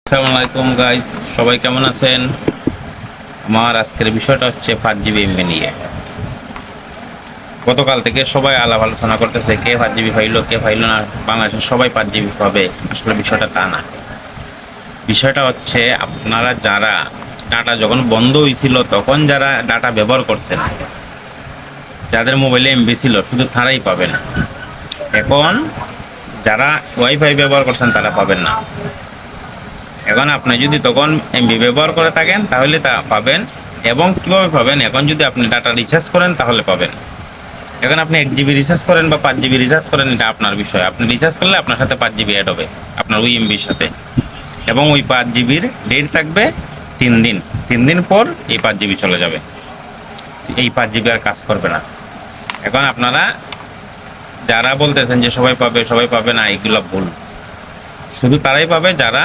আসসালামু আলাইকুম গাইস, সবাই কেমন আছেন? আমার আজকের বিষয়টা হচ্ছে 5GB এমবি নিয়ে। গতকাল থেকে সবাই আলাপ আলোচনা করতেছে কে 5GB পাইলো কে পাইলো না। বাংলাদেশের সবাই 5GB পাবে, আসলে বিষয়টা তা না। বিষয়টা হচ্ছে আপনারা যারা ডাটা যখন বন্ধ হয়েছিল তখন যারা ডাটা ব্যবহার করছেন, যাদের মোবাইলে এমবি ছিল শুধু তারাই পাবেন। এখন যারা ওয়াইফাই ব্যবহার করছেন তারা পাবেন না। এখন আপনি যদি তখন এমবি ব্যবহার করে থাকেন তাহলে তা পাবেন। এবং কীভাবে পাবেন, এখন যদি আপনি ডাটা রিচার্জ করেন তাহলে পাবেন। এখন আপনি 1GB রিচার্জ করেন বা 5GB রিচার্জ করেন, এটা আপনার বিষয়। আপনি রিচার্জ করলে আপনার সাথে 5GB অ্যাড হবে আপনার ওই এমবির সাথে, এবং ওই 5GBর ডেট থাকবে 3 দিন। 3 দিন পর এই 5GB চলে যাবে, এই 5GB আর কাজ করবে না। এখন আপনারা যারা বলতেছেন যে সবাই পাবে না, এগুলো ভুল। শুধু তারাই পাবে যারা